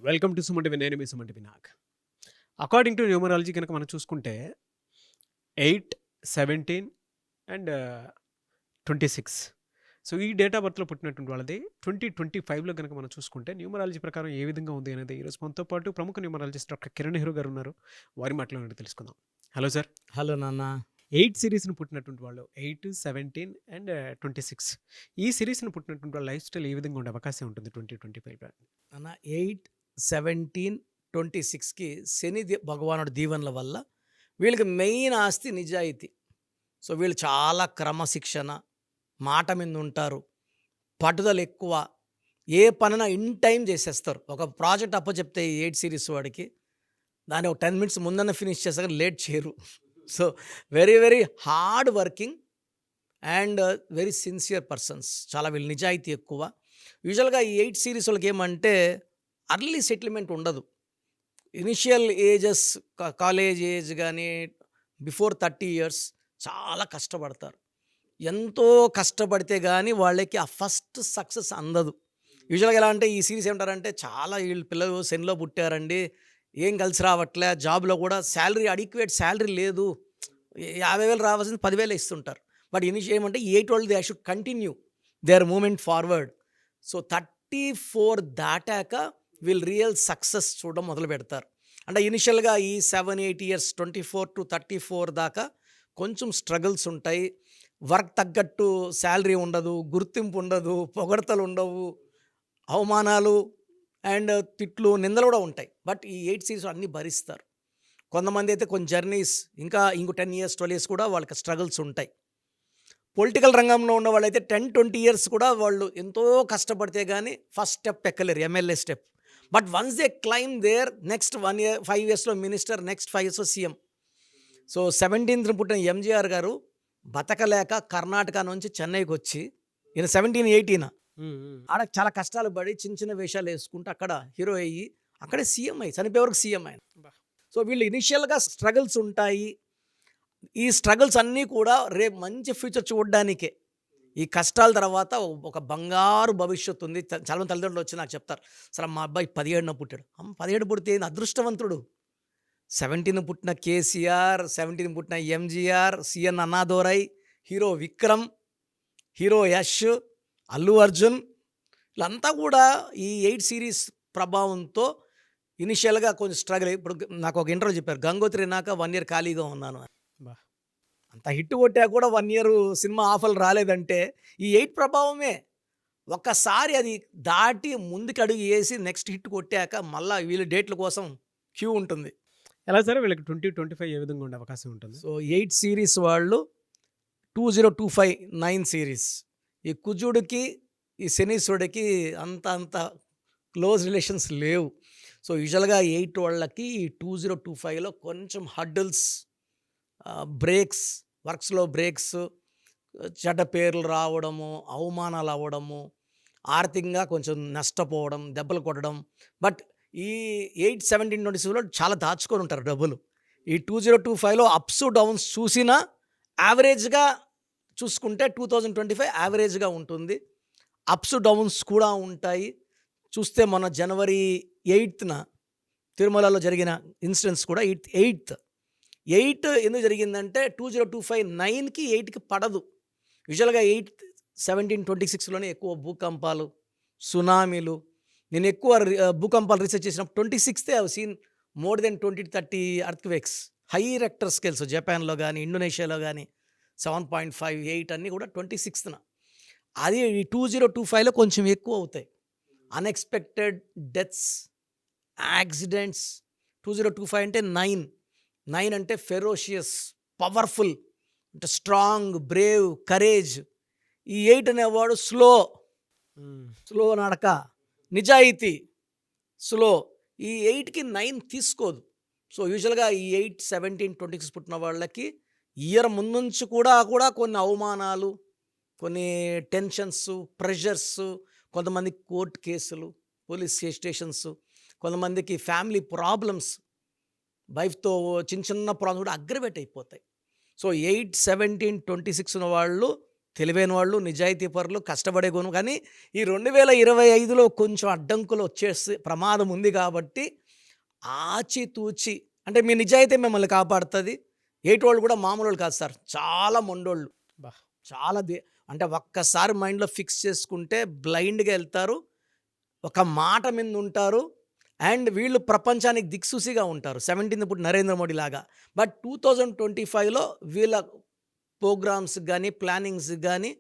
Welcome to Suman TV. నేను మీ Suman TV Nag. According to numerology కనుక మనం చూసుకుంటే 8, 17 అండ్ 26. సో ఈ డేట్ ఆఫ్ బర్త్లో పుట్టినటువంటి వాళ్ళది 2025లో కనుక మనం చూసుకుంటే న్యూమరాలజీ ప్రకారం ఏ విధంగా ఉంది అనేది ఈరోజు మనతో పాటు ప్రముఖ న్యూమరాలజిస్ట్ డాక్టర్ కిరణ్ నెహ్రూ గారు ఉన్నారు. వారి మాటలో తెలుసుకుందాం. Hello sir. హలో నాన్న. 8 సిరీస్ని పుట్టినటువంటి వాళ్ళు 8, 17 అండ్ 26. ఈ సిరీస్ని పుట్టినటువంటి వాళ్ళ లైఫ్ స్టైల్ ఏ విధంగా ఉండే అవకాశం ఉంటుంది 2025లో? నాన్న 8, 17, 26కి శని భగవానుడి దీవెనల వల్ల వీళ్ళకి మెయిన్ ఆస్తి నిజాయితీ. సో వీళ్ళు చాలా క్రమశిక్షణ, మాట మీద ఉంటారు, పట్టుదల ఎక్కువ, ఏ పనైనా ఇన్ టైం చేసేస్తారు. ఒక ప్రాజెక్ట్ అప్పచెప్తే 8 సిరీస్ వాడికి దాన్ని ఒక 10 మినిట్స్ ముందన్న ఫినిష్ చేస్తారు, లేట్ చేయరు. So very very hard working and very sincere persons. చాలా వీళ్ళు నిజాయితీ ఎక్కువ. యూజువల్గా ఈ 8 సిరీస్ వాళ్ళకి ఏమంటే అర్లీ సెటిల్మెంట్ ఉండదు. ఇనిషియల్ ఏజెస్ కాలేజ్ ఏజ్ కానీ బిఫోర్ 30 ఇయర్స్ చాలా కష్టపడతారు. ఎంతో కష్టపడితే కానీ వాళ్ళకి ఆ ఫస్ట్ సక్సెస్ అందదు. యూజువల్గా ఎలా అంటే ఈ సిరీస్ ఏమంటారంటే చాలా వీళ్ళు పిల్లలు సెన్లో పుట్టారండి, ఏం కలిసి రావట్లే, జాబ్లో కూడా శాలరీ అడిక్వేట్ శాలరీ లేదు, 50,000 రావాల్సింది 10,000 ఇస్తుంటారు. బట్ ఏమంటే 8 వాళ్ళు they should continue their movement forward. So 34 దాటాక వీళ్ళు రియల్ సక్సెస్ చూడడం మొదలు పెడతారు. అంటే ఇనిషియల్గా ఈ 7-8 ఇయర్స్ 24 to 34 దాకా కొంచెం స్ట్రగుల్స్ ఉంటాయి. వర్క్ తగ్గట్టు శాలరీ ఉండదు, గుర్తింపు ఉండదు, పొగడతలు ఉండవు, అవమానాలు అండ్ తిట్లు, నిందలు కూడా ఉంటాయి. బట్ ఈ 8 సిరీస్ అన్నీ భరిస్తారు. కొంతమంది అయితే కొన్ని జర్నీస్ ఇంకా ఇంకో 10 ఇయర్స్ 12 ఇయర్స్ కూడా వాళ్ళకి స్ట్రగుల్స్ ఉంటాయి. పొలిటికల్ రంగంలో ఉన్న వాళ్ళైతే 10-20 ఇయర్స్ కూడా వాళ్ళు ఎంతో కష్టపడితే కానీ ఫస్ట్ స్టెప్ ఎక్కలేరు, MLA step. But once they climb there next 1 year 5 ఇయర్స్లో మినిస్టర్, నెక్స్ట్ 5 ఇయర్స్లో సీఎం. సో 17th పుట్టిన ఎంజీఆర్ గారు బతకలేక కర్ణాటక నుంచి చెన్నైకి వచ్చి, ఈయన 17-18 ఆడ చాలా కష్టాలు పడి చిన్న చిన్న వేషాలు వేసుకుంటూ అక్కడ హీరో అయ్యి అక్కడే సీఎం అయ్యి చనిపోయే వరకు సీఎం ఆయన. సో వీళ్ళు ఇనిషియల్గా స్ట్రగుల్స్ ఉంటాయి. ఈ స్ట్రగుల్స్ అన్నీ కూడా రేపు మంచి ఫ్యూచర్ చూడడానికే. ఈ కష్టాల తర్వాత ఒక బంగారు భవిష్యత్తు ఉంది. చాలామంది తల్లిదండ్రులు వచ్చి నాకు చెప్తారు, సరే మా అబ్బాయి 17న పుట్టాడు. 17 పుడితే అదృష్టవంతుడు. 17 పుట్టిన కేసీఆర్, 17 పుట్టిన ఎంజీఆర్, సిఎన్ అన్నాదోరై, హీరో విక్రమ్, హీరో యష్, అల్లు అర్జున్, వీళ్ళంతా కూడా ఈ 8 సిరీస్ ప్రభావంతో ఇనిషియల్గా కొంచెం స్ట్రగుల్. ఇప్పుడు నాకు ఒక ఇంటర్వ్యూ చెప్పారు, గంగోత్రి నాక 1 year ఖాళీగా ఉన్నాను. అంత హిట్ కొట్టా కూడా 1 year సినిమా ఆఫర్లు రాలేదంటే ఈ 8 ప్రభావమే. ఒక్కసారి అది దాటి ముందుకు అడుగు వేసి నెక్స్ట్ హిట్ కొట్టాక మళ్ళీ వీళ్ళ డేట్ల కోసం క్యూ ఉంటుంది. ఎలా సరే వీళ్ళకి 2025 ఏ విధంగా ఉండే అవకాశం ఉంటుంది? సో 8 సిరీస్ వాళ్ళు 2025 9 సిరీస్. ఈ కుజుడికి ఈ శనీశ్వరుడికి అంత క్లోజ్ రిలేషన్స్ లేవు. సో యూజువల్గా 8 వాళ్ళకి 2025లో కొంచెం హడ్డల్స్, బ్రేక్స్, వర్క్స్లో బ్రేక్స్, చెడ్డ పేర్లు రావడము, అవమానాలు అవ్వడము, ఆర్థికంగా కొంచెం నష్టపోవడం, దెబ్బలు కొట్టడం. బట్ ఈ 8, 17, 26లో చాలా దాచుకొని ఉంటారు డబ్బులు. ఈ 2025లో అప్స్ డౌన్స్ చూసినా యావరేజ్గా చూసుకుంటే 2025 యావరేజ్గా ఉంటుంది. అప్స్ డౌన్స్ కూడా ఉంటాయి. చూస్తే మన జనవరి 8న తిరుమలలో జరిగిన ఇన్సిడెంట్స్ కూడా 8 ఎందుకు జరిగిందంటే 2025 9కి 8కి పడదు. యూజువల్గా 8, 17, 26లోనే ఎక్కువ భూకంపాలు, సునామీలు. నేను ఎక్కువ భూకంపాలు రీసెర్చ్ చేసినప్పుడు 26th I have seen more than 20-30 earthquakes, high Richter scales. జపాన్లో కానీ ఇండోనేషియాలో కానీ 7.5, 8 అన్నీ కూడా 26న. అది 2025లో కొంచెం ఎక్కువ అవుతాయి. Unexpected deaths, accidents. 2025 అంటే 9 అంటే ఫెరోషియస్, పవర్ఫుల్, అంటే స్ట్రాంగ్, బ్రేవ్, కరేజ్. ఈ 8 అనేవాడు స్లో నడక, నిజాయితీ, స్లో. ఈ 8కి 9 తీసుకోదు. సో యూజువల్గా ఈ 8, 17, 26 పుట్టిన వాళ్ళకి ఇయర్ ముందుంచి కూడా కొన్ని అవమానాలు, కొన్ని టెన్షన్స్, ప్రెషర్స్, కొంతమంది కోర్టు కేసులు, పోలీస్ స్టేషన్స్, కొంతమందికి ఫ్యామిలీ ప్రాబ్లమ్స్, వైఫ్తో చిన్న ప్రాబ్లమ్స్ కూడా అగ్రవేట్ అయిపోతాయి. సో 8, 17, 26 ఉన్న వాళ్ళు తెలివైన వాళ్ళు, నిజాయితీ పరులు, కష్టపడే గుణం. కానీ ఈ 2025లో కొంచెం అడ్డంకులు వచ్చేసి ప్రమాదం ఉంది కాబట్టి ఆచితూచి అంటే మీ నిజాయితీ మిమ్మల్ని కాపాడుతుంది. ఏటోళ్ళు కూడా మామూలు కాదు సార్, చాలా మొండోళ్ళు. బా చాలా అంటే ఒక్కసారి మైండ్లో ఫిక్స్ చేసుకుంటే బ్లైండ్గా వెళ్తారు, ఒక మాట మీద ఉంటారు. అండ్ వీళ్ళు ప్రపంచానికి దిక్సూసిగా ఉంటారు 17th ఇప్పుడు నరేంద్ర మోడీ లాగా. బట్ 2025లో వీళ్ళ ప్రోగ్రామ్స్ కానీ ప్లానింగ్స్ కానీ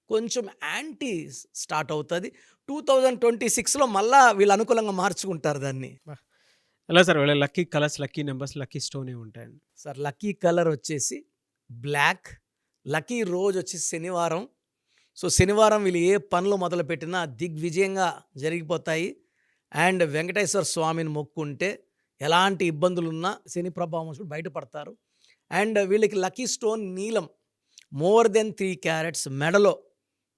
కొంచెం యాంటీ స్టార్ట్ అవుతుంది. 2026లో మళ్ళా వీళ్ళు అనుకూలంగా మార్చుకుంటారు దాన్ని. ఎలా సార్ వీళ్ళ lucky colours, lucky numbers, lucky stone ఏమి ఉంటాయండి? సార్ లక్కీ కలర్ వచ్చేసి బ్లాక్, లక్కీ రోజు వచ్చేసి శనివారం. సో శనివారం వీళ్ళు ఏ పనులు మొదలుపెట్టినా దిగ్విజయంగా జరిగిపోతాయి. అండ్ వెంకటేశ్వర స్వామిని మొక్కుంటే ఎలాంటి ఇబ్బందులున్నా శని ప్రభావం నుంచి బయటపడతారు. అండ్ వీళ్ళకి లక్కీ స్టోన్ నీలం, మోర్ దెన్ 3 క్యారెట్స్ మెడలో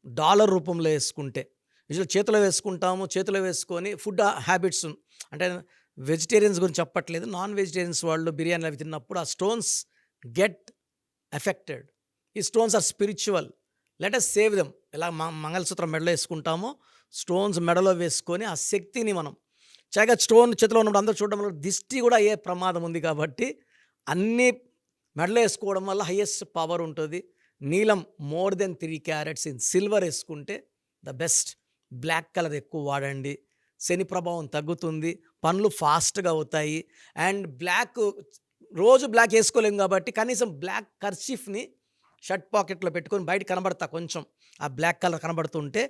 డాలర్ రూపంలో వేసుకుంటే, యూజువల్ చేతిలో వేసుకుంటాము, చేతిలో వేసుకొని ఫుడ్ హ్యాబిట్స్ అంటే వెజిటేరియన్స్ గురించి చెప్పట్లేదు, నాన్ వెజిటేరియన్స్ వాళ్ళు బిర్యానీలు అవి తిన్నప్పుడు ఆ స్టోన్స్ గెట్ ఎఫెక్టెడ్. ఈ stones are spiritual, let us save them. ఎలా మంగళసూత్రం మెడలో వేసుకుంటామో స్టోన్స్ మెడలో వేసుకొని ఆ శక్తిని మనం చక్కగా స్టోన్ చేతిలో ఉన్నప్పుడు అందరూ చూడడం వల్ల దిష్టి కూడా అయ్యే ప్రమాదం ఉంది కాబట్టి అన్నీ మెడలో వేసుకోవడం వల్ల హైయెస్ట్ పవర్ ఉంటుంది. నీలం more than 3 carats in silver వేసుకుంటే ద బెస్ట్. బ్లాక్ కలర్ ఎక్కువ వాడండి, శని ప్రభావం తగ్గుతుంది, పనులు ఫాస్ట్గా అవుతాయి. అండ్ బ్లాక్ రోజు బ్లాక్ వేసుకోలేము కాబట్టి కనీసం బ్లాక్ కర్చీఫ్ని షర్ట్ పాకెట్లో పెట్టుకొని బయట కనబడతా కొంచెం ఆ బ్లాక్ కలర్ కనబడుతుంటే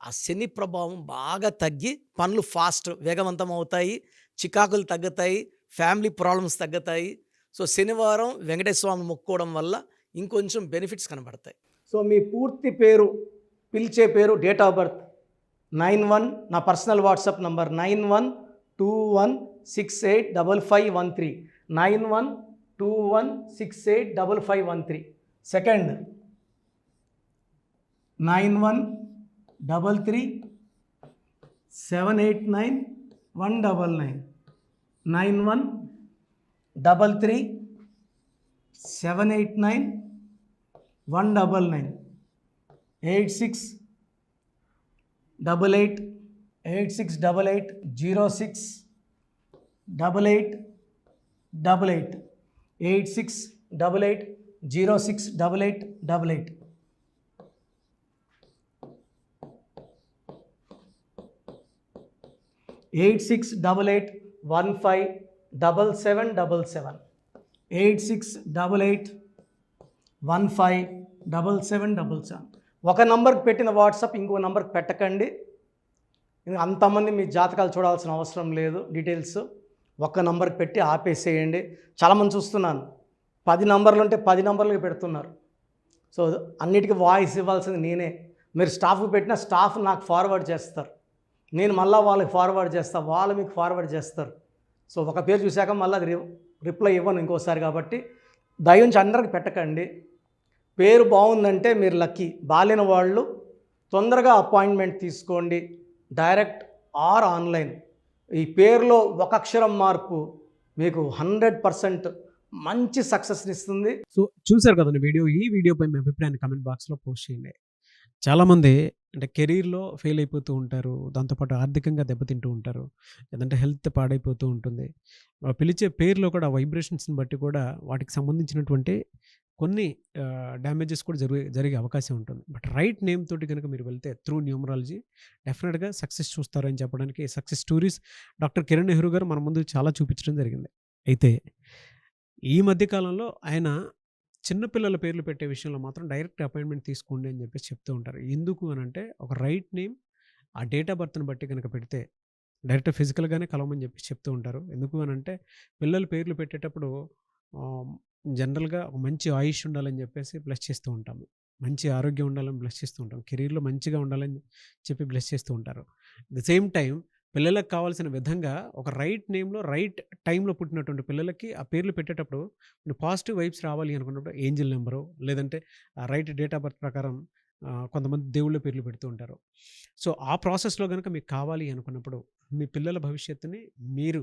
ఆ శని ప్రభావం బాగా తగ్గి పనులు ఫాస్ట్ వేగవంతం అవుతాయి, చికాకులు తగ్గుతాయి, ఫ్యామిలీ ప్రాబ్లమ్స్ తగ్గుతాయి. సో శనివారం వెంకటేశ్వర స్వామి మొక్కుకోవడం వల్ల ఇంకొంచెం బెనిఫిట్స్ కనబడతాయి. సో మీ పూర్తి పేరు, పిలిచే పేరు, డేట్ ఆఫ్ బర్త్ 91, నా పర్సనల్ వాట్సాప్ నంబర్ 9121685513, 9121685513. సెకండ్ 9133789199, 9133789199, 868886880688, 8688068888. 8688157777, 8688157777. ఒక నంబర్కి పెట్టిన వాట్సాప్ ఇంకో నంబర్కి పెట్టకండి. అంతమంది మీ జాతకాలు చూడాల్సిన అవసరం లేదు. డీటెయిల్స్ ఒక్క నంబర్కి పెట్టి ఆపేసేయండి. చాలామంది చూస్తున్నాను 10 నంబర్లు ఉంటే 10 నంబర్లకి పెడుతున్నారు. సో అన్నిటికీ వాయిస్ ఇవ్వాల్సింది నేనే. మీరు స్టాఫ్కి పెట్టిన స్టాఫ్ నాకు ఫార్వర్డ్ చేస్తారు, నేను మళ్ళీ వాళ్ళకి ఫార్వర్డ్ చేస్తాను, వాళ్ళు మీకు ఫార్వర్డ్ చేస్తారు. సో ఒక పేరు చూశాక మళ్ళీ అది రిప్లై ఇవ్వను ఇంకోసారి. కాబట్టి దయించి అందరికి పెట్టకండి. పేరు బాగుందంటే మీరు లక్కీ. బాలేని వాళ్ళు తొందరగా అపాయింట్మెంట్ తీసుకోండి, డైరెక్ట్ ఆర్ ఆన్లైన్. ఈ పేరులో ఒక అక్షరం మార్పు మీకు 100% మంచి సక్సెస్ని ఇస్తుంది. సో చూసారు కదండి వీడియో. ఈ వీడియోపై మీ అభిప్రాయాన్ని కామెంట్ బాక్స్లో పోస్ట్ చేయండి. చాలామంది అంటే కెరీర్లో ఫెయిల్ అయిపోతూ ఉంటారు, దాంతోపాటు ఆర్థికంగా దెబ్బతింటూ ఉంటారు, లేదంటే హెల్త్ పాడైపోతూ ఉంటుంది. పిలిచే పేరులో కూడా వైబ్రేషన్స్ని బట్టి కూడా వాటికి సంబంధించినటువంటి కొన్ని డ్యామేజెస్ కూడా జరిగే అవకాశం ఉంటుంది. బట్ రైట్ నేమ్ తోటి కనుక మీరు వెళ్తే త్రూ న్యూమరాలజీ డెఫినెట్గా సక్సెస్ చూస్తారని చెప్పడానికి success stories doctor Kiran Nehru గారు మన ముందు చాలా చూపించడం జరిగింది. అయితే ఈ మధ్యకాలంలో ఆయన చిన్నపిల్లల పేర్లు పెట్టే విషయంలో మాత్రం డైరెక్ట్ అపాయింట్మెంట్ తీసుకోండి అని చెప్పేసి చెప్తూ ఉంటారు. ఎందుకు అని అంటే ఒక రైట్ నేమ్ ఆ డేట్ ఆఫ్ బర్త్ని బట్టి కనుక పెడితే డైరెక్ట్ ఫిజికల్గానే కలవమని చెప్పేసి చెప్తూ ఉంటారు. ఎందుకు అని అంటే పిల్లల పేర్లు పెట్టేటప్పుడు జనరల్గా ఒక మంచి ఆయుష్ ఉండాలని చెప్పేసి బ్లెస్ చేస్తూ ఉంటాము, మంచి ఆరోగ్యం ఉండాలని బ్లెస్ చేస్తూ ఉంటాం, కెరీర్లో మంచిగా ఉండాలని చెప్పి బ్లెస్ చేస్తూ ఉంటారు. ద సేమ్ టైం పిల్లలకు కావాల్సిన విధంగా ఒక రైట్ నేమ్లో రైట్ టైంలో పుట్టినటువంటి పిల్లలకి ఆ పేర్లు పెట్టేటప్పుడు పాజిటివ్ వైబ్స్ రావాలి అనుకున్నప్పుడు ఏంజిల్ నెంబరు లేదంటే రైట్ డేట్ ఆఫ్ బర్త్ ప్రకారం కొంతమంది దేవుళ్ళ పేర్లు పెడుతూ ఉంటారు. సో, ఆ ప్రాసెస్‌లో గనుక మీకు కావాలి అనుకున్నప్పుడు, మీ పిల్లల భవిష్యత్తుని మీరు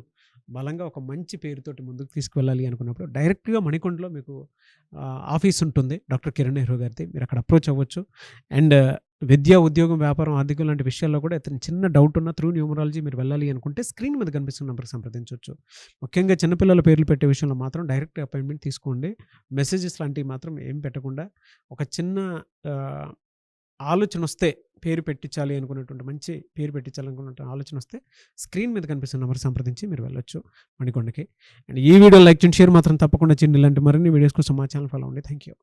బలంగా ఒక మంచి పేరుతోటి ముందుకు తీసుకువెళ్ళాలి అనుకున్నప్పుడు, డైరెక్ట్‌గా మణికొండలో మీకు ఆఫీస్ ఉంటుంది. డాక్టర్ కిరణ్ నెహ్రూ గారిది. మీరు అక్కడ అప్రోచ్ అవ్వచ్చు. అండ్ విద్య, ఉద్యోగం, వ్యాపారం, ఆర్థికం లాంటి విషయాల్లో కూడా ఏదైనా చిన్న డౌట్ ఉన్నా త్రూ న్యూమరాలజీ మీరు వెళ్ళాలి అనుకుంటే స్క్రీన్ మీద కనిపిస్తున్న నంబర్‌కి సంప్రదించొచ్చు. ముఖ్యంగా చిన్నపిల్లల పేర్లు పెట్టే విషయంలో మాత్రం డైరెక్ట్ అపాయింట్మెంట్ తీసుకోండి. మెసేజెస్ లాంటివి మాత్రం ఏం పెట్టకుండా ఒక చిన్న ఆహ్, ఆలోచనొస్తే పేరు పెట్టించాలి అనుకున్నటువంటి మంచి పేరు పెట్టించాలనుకున్నటువంటి ఆలోచనొస్తే స్క్రీన్ మీద కనిపిస్తున్న నంబర్ సంప్రదించి మీరు వెళ్ళొచ్చు మణికొండకి. అండ్ ఈ వీడియో లైక్ చేయండి, షేర్ మాత్రం తప్పకుండా చేయండి. ఇలాంటి మరిన్ని వీడియోస్ కోసం మా ఛానల్ ఫాలో అవ్వండి. Thank you.